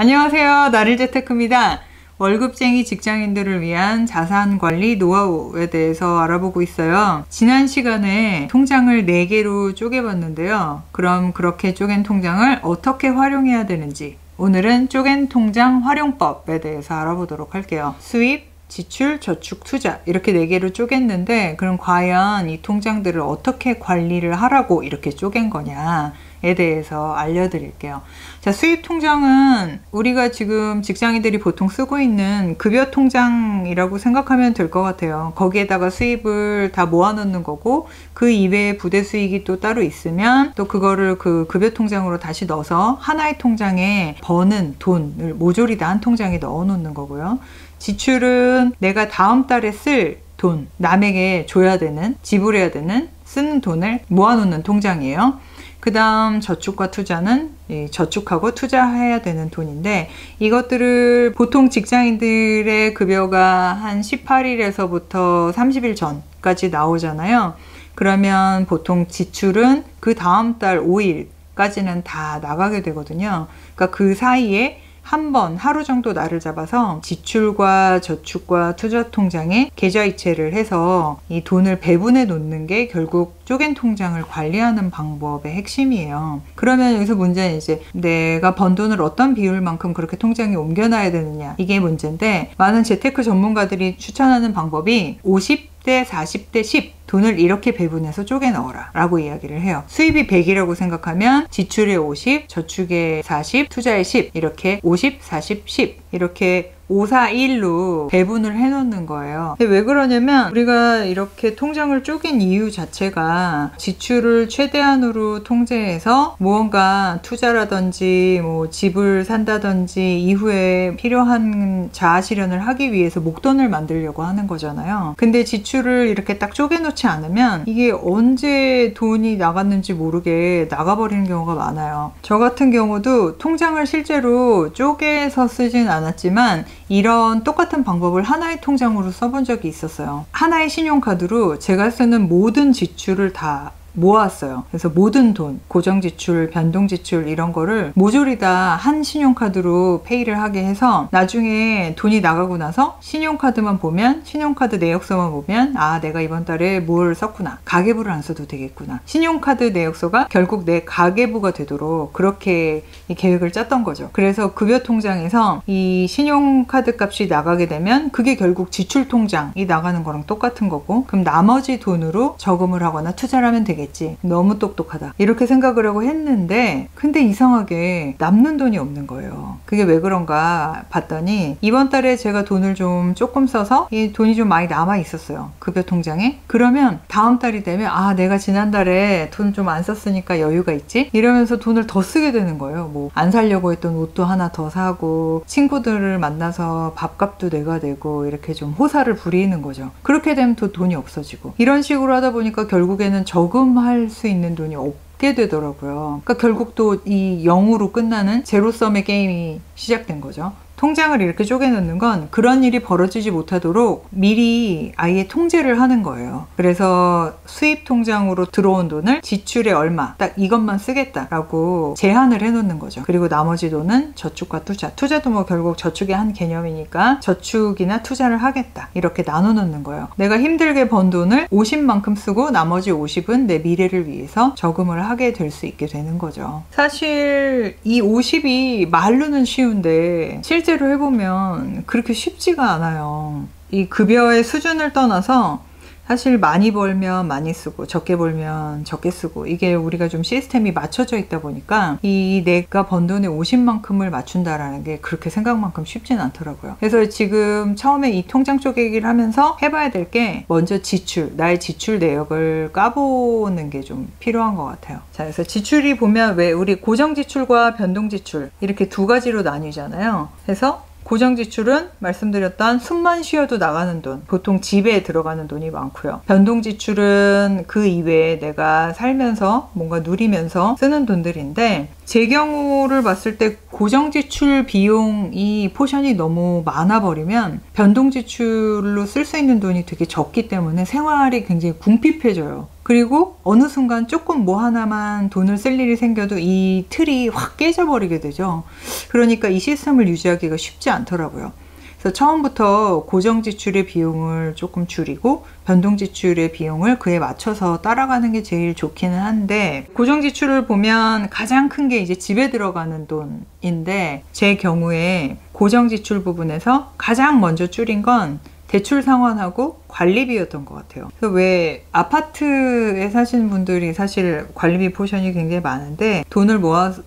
안녕하세요. 나를재테크입니다. 월급쟁이 직장인들을 위한 자산관리 노하우에 대해서 알아보고 있어요. 지난 시간에 통장을 4개로 쪼개봤는데요. 그럼 그렇게 쪼갠 통장을 어떻게 활용해야 되는지 오늘은 쪼갠 통장 활용법에 대해서 알아보도록 할게요. 수입, 지출, 저축, 투자 이렇게 4개로 쪼갰는데 그럼 과연 이 통장들을 어떻게 관리를 하라고 이렇게 쪼갠 거냐에 대해서 알려드릴게요. 자, 수입 통장은 우리가 지금 직장인들이 보통 쓰고 있는 급여 통장이라고 생각하면 될 것 같아요. 거기에다가 수입을 다 모아놓는 거고 그 이외에 부대 수익이 또 따로 있으면 또 그거를 그 급여 통장으로 다시 넣어서 하나의 통장에 버는 돈을 모조리 다 한 통장에 넣어 놓는 거고요. 지출은 내가 다음 달에 쓸 돈, 남에게 줘야 되는, 지불해야 되는, 쓰는 돈을 모아놓는 통장이에요. 그 다음 저축과 투자는 저축하고 투자해야 되는 돈인데 이것들을 보통 직장인들의 급여가 한 18일에서부터 30일 전까지 나오잖아요. 그러면 보통 지출은 그 다음 달 5일까지는 다 나가게 되거든요. 그러니까 그 사이에 한 번 하루 정도 날을 잡아서 지출과 저축과 투자 통장에 계좌이체를 해서 이 돈을 배분해 놓는 게 결국 쪼갠 통장을 관리하는 방법의 핵심이에요. 그러면 여기서 문제는 이제 내가 번 돈을 어떤 비율만큼 그렇게 통장에 옮겨놔야 되느냐, 이게 문제인데 많은 재테크 전문가들이 추천하는 방법이 50대 40대 10 돈을 이렇게 배분해서 쪼개 넣어라 라고 이야기를 해요. 수입이 100이라고 생각하면 지출에 50, 저축에 40, 투자에 10 이렇게 50, 40, 10 이렇게 5, 4, 1로 배분을 해 놓는 거예요. 근데 왜 그러냐면 우리가 이렇게 통장을 쪼갠 이유 자체가 지출을 최대한으로 통제해서 무언가 투자라든지 뭐 집을 산다든지 이후에 필요한 자아 실현을 하기 위해서 목돈을 만들려고 하는 거잖아요. 근데 지출을 이렇게 딱 쪼개 놓지 않으면 이게 언제 돈이 나갔는지 모르게 나가버리는 경우가 많아요. 저 같은 경우도 통장을 실제로 쪼개서 쓰진 않았지만 이런 똑같은 방법을 하나의 통장으로 써본 적이 있었어요. 하나의 신용카드로 제가 쓰는 모든 지출을 다 모았어요. 그래서 모든 돈, 고정지출, 변동지출 이런 거를 모조리 다 한 신용카드로 페이를 하게 해서 나중에 돈이 나가고 나서 신용카드만 보면, 신용카드 내역서만 보면 아, 내가 이번 달에 뭘 썼구나. 가계부를 안 써도 되겠구나. 신용카드 내역서가 결국 내 가계부가 되도록 그렇게 이 계획을 짰던 거죠. 그래서 급여 통장에서 이 신용카드 값이 나가게 되면 그게 결국 지출 통장이 나가는 거랑 똑같은 거고 그럼 나머지 돈으로 저금을 하거나 투자를 하면 되겠죠. 너무 똑똑하다 이렇게 생각을 하고 했는데 근데 이상하게 남는 돈이 없는 거예요. 그게 왜 그런가 봤더니 이번 달에 제가 돈을 조금 써서 이 돈이 좀 많이 남아 있었어요. 급여 통장에. 그러면 다음 달이 되면 아, 내가 지난달에 돈 좀 안 썼으니까 여유가 있지? 이러면서 돈을 더 쓰게 되는 거예요. 뭐 안 사려고 했던 옷도 하나 더 사고 친구들을 만나서 밥값도 내가 내고 이렇게 좀 호사를 부리는 거죠. 그렇게 되면 또 돈이 없어지고 이런 식으로 하다 보니까 결국에는 저금할 수 있는 돈이 없게 되더라고요. 그러니까 결국 또 이 0으로 끝나는 제로섬의 게임이 시작된 거죠. 통장을 이렇게 쪼개 놓는 건 그런 일이 벌어지지 못하도록 미리 아예 통제를 하는 거예요. 그래서 수입 통장으로 들어온 돈을 지출에 얼마, 딱 이것만 쓰겠다라고 제한을 해 놓는 거죠. 그리고 나머지 돈은 저축과 투자. 투자도 뭐 결국 저축의 한 개념이니까 저축이나 투자를 하겠다. 이렇게 나눠 놓는 거예요. 내가 힘들게 번 돈을 50만큼 쓰고 나머지 50은 내 미래를 위해서 저금을 하게 될 수 있게 되는 거죠. 사실 이 50이 말로는 쉬운데 실제로 해보면 그렇게 쉽지가 않아요. 이 급여의 수준을 떠나서 사실 많이 벌면 많이 쓰고 적게 벌면 적게 쓰고 이게 우리가 좀 시스템이 맞춰져 있다 보니까 이 내가 번 돈의 50만큼을 맞춘다라는 게 그렇게 생각만큼 쉽진 않더라고요. 그래서 지금 처음에 이 통장 쪼개기를 하면서 해봐야 될 게 먼저 지출, 나의 지출 내역을 까보는 게 좀 필요한 것 같아요. 자, 그래서 지출이 보면 왜 우리 고정지출과 변동지출 이렇게 두 가지로 나뉘잖아요. 그래서 고정지출은 말씀드렸던 숨만 쉬어도 나가는 돈, 보통 집에 들어가는 돈이 많고요. 변동지출은 그 이외에 내가 살면서 뭔가 누리면서 쓰는 돈들인데 제 경우를 봤을 때 고정지출 비용이 포션이 너무 많아버리면 변동지출로 쓸 수 있는 돈이 되게 적기 때문에 생활이 굉장히 궁핍해져요. 그리고 어느 순간 조금 뭐 하나만 돈을 쓸 일이 생겨도 이 틀이 확 깨져버리게 되죠. 그러니까 이 시스템을 유지하기가 쉽지 않더라고요. 그래서 처음부터 고정 지출의 비용을 조금 줄이고 변동 지출의 비용을 그에 맞춰서 따라가는 게 제일 좋기는 한데, 고정 지출을 보면 가장 큰 게 이제 집에 들어가는 돈인데, 제 경우에 고정 지출 부분에서 가장 먼저 줄인 건 대출 상환하고 관리비였던 것 같아요. 그래서 왜 아파트에 사시는 분들이 사실 관리비 포션이 굉장히 많은데, 돈을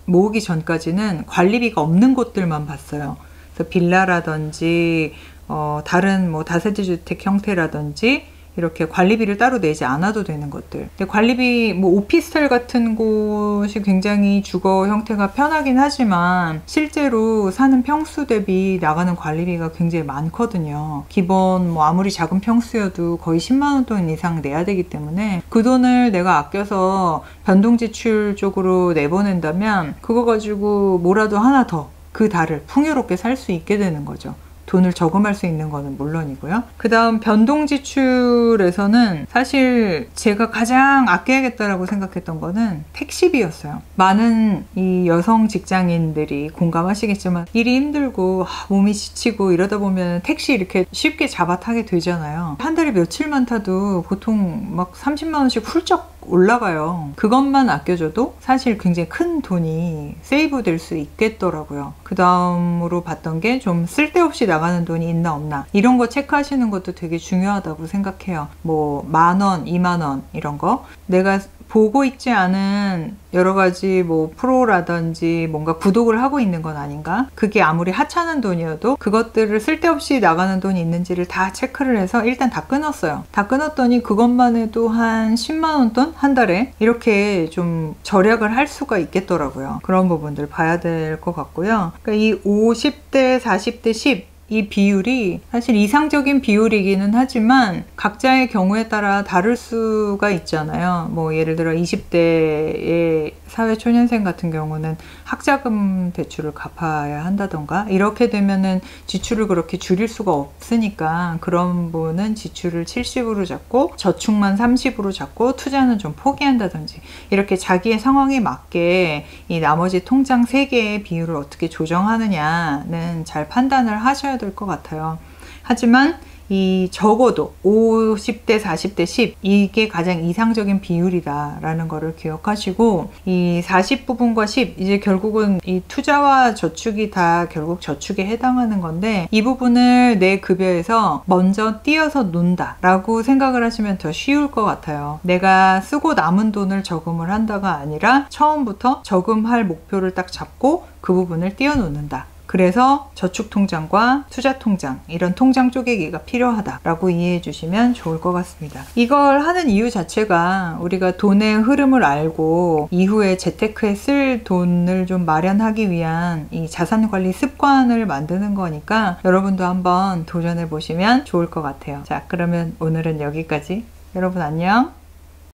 모으기 전까지는 관리비가 없는 곳들만 봤어요. 그래서 빌라라든지 다른 뭐 다세대 주택 형태라든지 이렇게 관리비를 따로 내지 않아도 되는 것들. 근데 관리비, 뭐 오피스텔 같은 곳이 굉장히 주거 형태가 편하긴 하지만 실제로 사는 평수 대비 나가는 관리비가 굉장히 많거든요. 기본 뭐 아무리 작은 평수여도 거의 10만 원 돈 이상 내야 되기 때문에 그 돈을 내가 아껴서 변동 지출 쪽으로 내보낸다면 그거 가지고 뭐라도 하나 더 그 달을 풍요롭게 살 수 있게 되는 거죠. 돈을 저금할 수 있는 거는 물론이고요. 그 다음 변동 지출에서는 사실 제가 가장 아껴야겠다라고 생각했던 거는 택시비였어요. 많은 이 여성 직장인들이 공감하시겠지만 일이 힘들고 몸이 지치고 이러다 보면 택시 이렇게 쉽게 잡아 타게 되잖아요. 한 달에 며칠만 타도 보통 막 30만 원씩 훌쩍 올라가요. 그것만 아껴줘도 사실 굉장히 큰 돈이 세이브 될 수 있겠더라고요. 그 다음으로 봤던 게 좀 쓸데없이 나가는 돈이 있나 없나 이런 거 체크하시는 것도 되게 중요하다고 생각해요. 뭐 10,000원, 20,000원 이런 거 내가 보고 있지 않은 여러 가지 뭐 프로라든지 뭔가 구독을 하고 있는 건 아닌가? 그게 아무리 하찮은 돈이어도 그것들을 쓸데없이 나가는 돈이 있는지를 다 체크를 해서 일단 다 끊었어요. 다 끊었더니 그것만 해도 한 10만 원 돈? 한 달에 이렇게 좀 절약을 할 수가 있겠더라고요. 그런 부분들 봐야 될 것 같고요. 그러니까 이 50대, 40대, 10 이 비율이 사실 이상적인 비율이기는 하지만 각자의 경우에 따라 다를 수가 있잖아요. 뭐 예를 들어 20대의 사회초년생 같은 경우는 학자금 대출을 갚아야 한다던가 이렇게 되면은 지출을 그렇게 줄일 수가 없으니까 그런 분은 지출을 70으로 잡고 저축만 30으로 잡고 투자는 좀 포기한다든지 이렇게 자기의 상황에 맞게 이 나머지 통장 3개의 비율을 어떻게 조정하느냐는 잘 판단을 하셔야 될 것 같아요. 하지만 이 적어도 50대, 40대, 10 이게 가장 이상적인 비율이다 라는 거를 기억하시고, 이 40 부분과 10 이제 결국은 이 투자와 저축이 다 결국 저축에 해당하는 건데, 이 부분을 내 급여에서 먼저 띄어서 논다 라고 생각을 하시면 더 쉬울 것 같아요. 내가 쓰고 남은 돈을 저금을 한다가 아니라 처음부터 저금할 목표를 딱 잡고 그 부분을 띄어 놓는다. 그래서 저축통장과 투자통장 이런 통장 쪼개기가 필요하다라고 이해해 주시면 좋을 것 같습니다. 이걸 하는 이유 자체가 우리가 돈의 흐름을 알고 이후에 재테크에 쓸 돈을 좀 마련하기 위한 이 자산관리 습관을 만드는 거니까 여러분도 한번 도전해 보시면 좋을 것 같아요. 자, 그러면 오늘은 여기까지. 여러분 안녕.